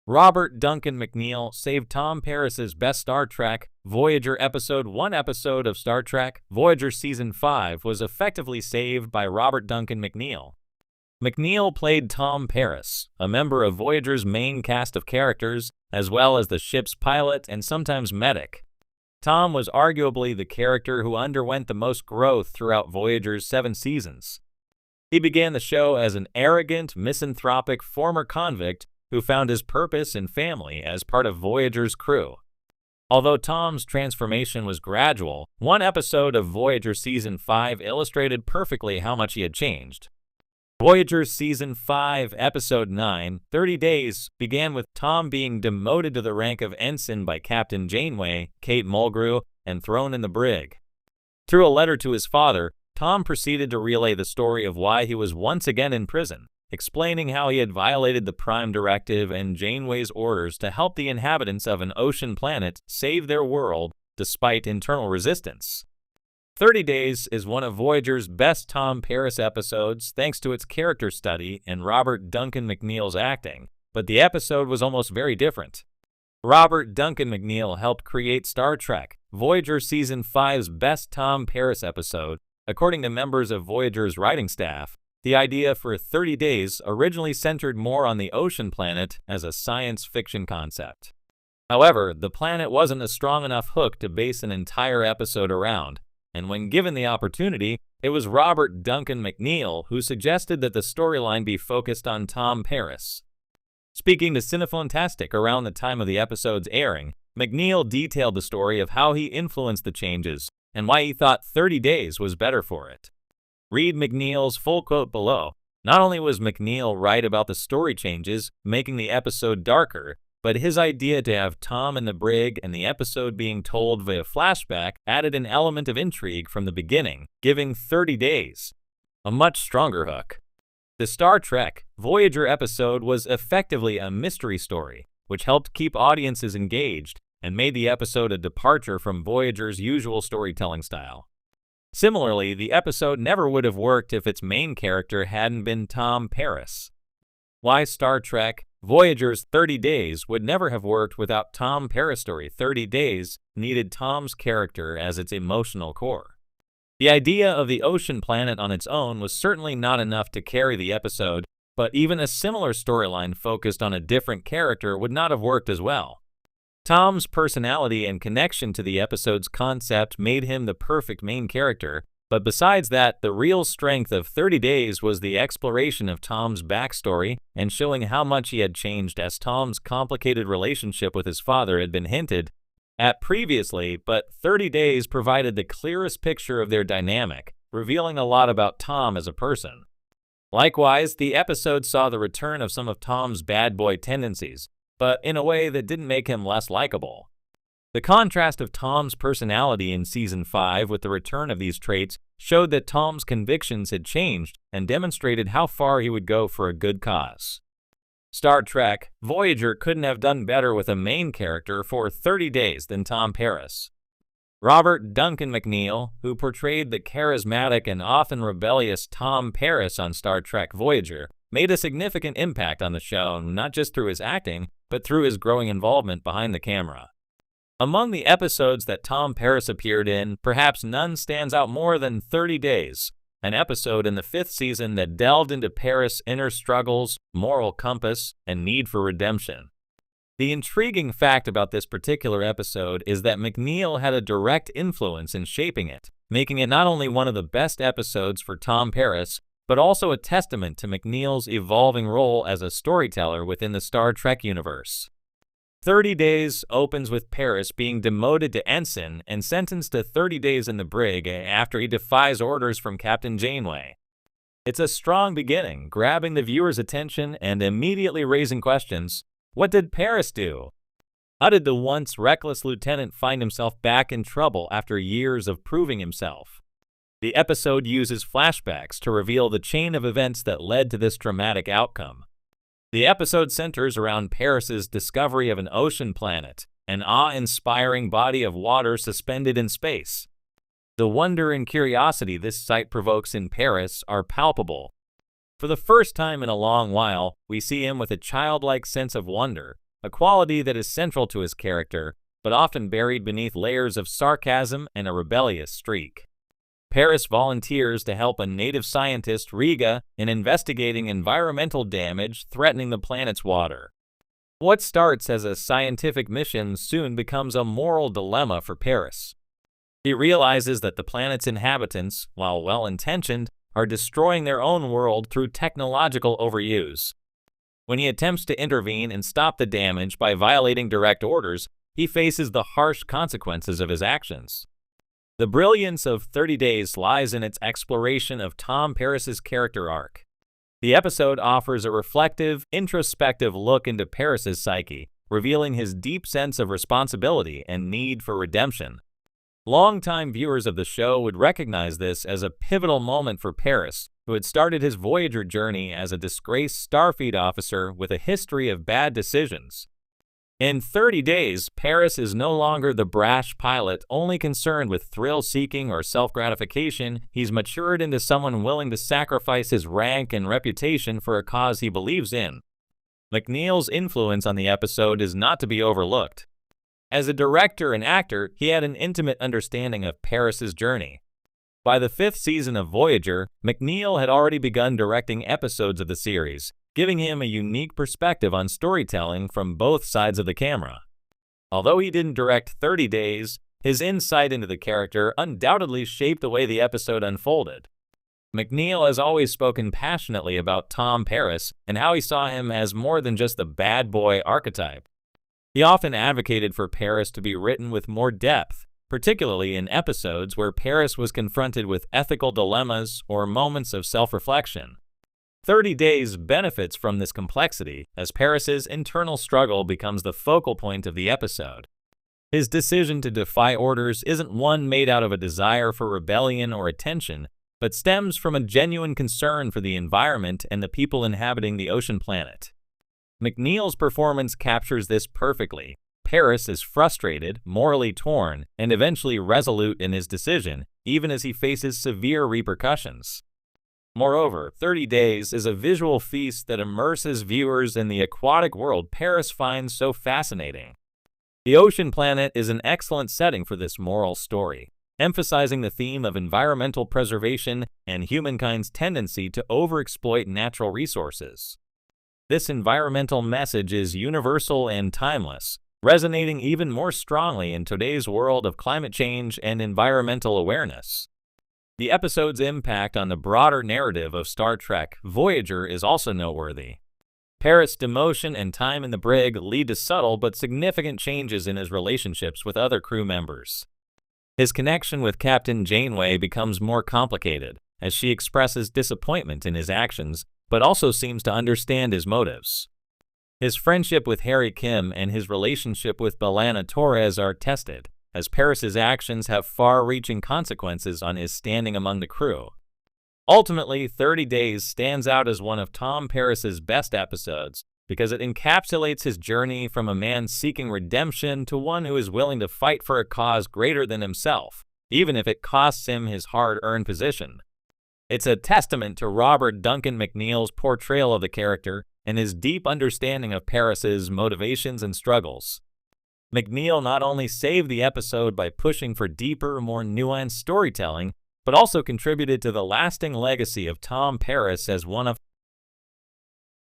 Robert Duncan McNeill saved Tom Paris's best Star Trek, Voyager episode. One episode of Star Trek, Voyager Season 5 was effectively saved by Robert Duncan McNeill. McNeill played Tom Paris, a member of Voyager's main cast of characters, as well as the ship's pilot and sometimes medic. Tom was arguably the character who underwent the most growth throughout Voyager's 7 seasons. He began the show as an arrogant, misanthropic former convict who found his purpose and family as part of Voyager's crew. Although Tom's transformation was gradual, one episode of Voyager Season 5 illustrated perfectly how much he had changed. Voyager Season 5, Episode 9, 30 Days, began with Tom being demoted to the rank of ensign by Captain Janeway, Kate Mulgrew, and thrown in the brig. Through a letter to his father, Tom proceeded to relay the story of why he was once again in prison, explaining how he had violated the Prime Directive and Janeway's orders to help the inhabitants of an ocean planet save their world despite internal resistance. 30 Days is one of Voyager's best Tom Paris episodes thanks to its character study and Robert Duncan McNeill's acting, but the episode was almost very different. Robert Duncan McNeill helped create Star Trek, Voyager Season 5's best Tom Paris episode. According to members of Voyager's writing staff, the idea for 30 Days originally centered more on the ocean planet as a science fiction concept. However, the planet wasn't a strong enough hook to base an entire episode around, and when given the opportunity, it was Robert Duncan McNeill who suggested that the storyline be focused on Tom Paris. Speaking to Cinefantastic around the time of the episode's airing, McNeill detailed the story of how he influenced the changes and why he thought 30 Days was better for it. Read McNeill's full quote below. Not only was McNeill right about the story changes, making the episode darker, but his idea to have Tom in the brig and the episode being told via flashback added an element of intrigue from the beginning, giving 30 Days a much stronger hook. The Star Trek Voyager episode was effectively a mystery story, which helped keep audiences engaged and made the episode a departure from Voyager's usual storytelling style. Similarly, the episode never would have worked if its main character hadn't been Tom Paris. Why Star Trek Voyager's 30 Days would never have worked without Tom Paris' story. 30 Days needed Tom's character as its emotional core. The idea of the ocean planet on its own was certainly not enough to carry the episode, but even a similar storyline focused on a different character would not have worked as well. Tom's personality and connection to the episode's concept made him the perfect main character, but besides that, the real strength of 30 Days was the exploration of Tom's backstory and showing how much he had changed as Tom's complicated relationship with his father had been hinted at previously, but 30 Days provided the clearest picture of their dynamic, revealing a lot about Tom as a person. Likewise, the episode saw the return of some of Tom's bad boy tendencies, but in a way that didn't make him less likable. The contrast of Tom's personality in Season 5 with the return of these traits showed that Tom's convictions had changed and demonstrated how far he would go for a good cause. Star Trek Voyager couldn't have done better with a main character for 30 Days than Tom Paris. Robert Duncan McNeill, who portrayed the charismatic and often rebellious Tom Paris on Star Trek Voyager, made a significant impact on the show not just through his acting, but through his growing involvement behind the camera. Among the episodes that Tom Paris appeared in, perhaps none stands out more than 30 Days, an episode in the 5th season that delved into Paris' inner struggles, moral compass, and need for redemption. The intriguing fact about this particular episode is that McNeill had a direct influence in shaping it, making it not only one of the best episodes for Tom Paris, but also a testament to McNeill's evolving role as a storyteller within the Star Trek universe. 30 Days opens with Paris being demoted to ensign and sentenced to 30 days in the brig after he defies orders from Captain Janeway. It's a strong beginning, grabbing the viewer's attention and immediately raising questions. What did Paris do? How did the once reckless lieutenant find himself back in trouble after years of proving himself? The episode uses flashbacks to reveal the chain of events that led to this dramatic outcome. The episode centers around Paris's discovery of an ocean planet, an awe-inspiring body of water suspended in space. The wonder and curiosity this sight provokes in Paris are palpable. For the first time in a long while, we see him with a childlike sense of wonder, a quality that is central to his character, but often buried beneath layers of sarcasm and a rebellious streak. Paris volunteers to help a native scientist, Riga, in investigating environmental damage threatening the planet's water. What starts as a scientific mission soon becomes a moral dilemma for Paris. He realizes that the planet's inhabitants, while well-intentioned, are destroying their own world through technological overuse. When he attempts to intervene and stop the damage by violating direct orders, he faces the harsh consequences of his actions. The brilliance of 30 Days lies in its exploration of Tom Paris's character arc. The episode offers a reflective, introspective look into Paris's psyche, revealing his deep sense of responsibility and need for redemption. Longtime viewers of the show would recognize this as a pivotal moment for Paris, who had started his Voyager journey as a disgraced Starfleet officer with a history of bad decisions. In 30 Days, Paris is no longer the brash pilot only concerned with thrill-seeking or self-gratification. He's matured into someone willing to sacrifice his rank and reputation for a cause he believes in. McNeill's influence on the episode is not to be overlooked. As a director and actor, he had an intimate understanding of Paris's journey. By the 5th season of Voyager, McNeill had already begun directing episodes of the series, giving him a unique perspective on storytelling from both sides of the camera. Although he didn't direct 30 Days, his insight into the character undoubtedly shaped the way the episode unfolded. McNeill has always spoken passionately about Tom Paris and how he saw him as more than just the bad boy archetype. He often advocated for Paris to be written with more depth, particularly in episodes where Paris was confronted with ethical dilemmas or moments of self-reflection. 30 Days benefits from this complexity, as Paris's internal struggle becomes the focal point of the episode. His decision to defy orders isn't one made out of a desire for rebellion or attention, but stems from a genuine concern for the environment and the people inhabiting the ocean planet. McNeill's performance captures this perfectly. Paris is frustrated, morally torn, and eventually resolute in his decision, even as he faces severe repercussions. Moreover, 30 Days is a visual feast that immerses viewers in the aquatic world Paris finds so fascinating. The ocean planet is an excellent setting for this moral story, emphasizing the theme of environmental preservation and humankind's tendency to overexploit natural resources. This environmental message is universal and timeless, resonating even more strongly in today's world of climate change and environmental awareness. The episode's impact on the broader narrative of Star Trek Voyager is also noteworthy. Paris' demotion and time in the brig lead to subtle but significant changes in his relationships with other crew members. His connection with Captain Janeway becomes more complicated, as she expresses disappointment in his actions, but also seems to understand his motives. His friendship with Harry Kim and his relationship with B'Elanna Torres are tested, as Paris's actions have far-reaching consequences on his standing among the crew. Ultimately, 30 Days stands out as one of Tom Paris's best episodes because it encapsulates his journey from a man seeking redemption to one who is willing to fight for a cause greater than himself, even if it costs him his hard-earned position. It's a testament to Robert Duncan McNeill's portrayal of the character and his deep understanding of Paris's motivations and struggles. McNeill not only saved the episode by pushing for deeper, more nuanced storytelling, but also contributed to the lasting legacy of Tom Paris as one of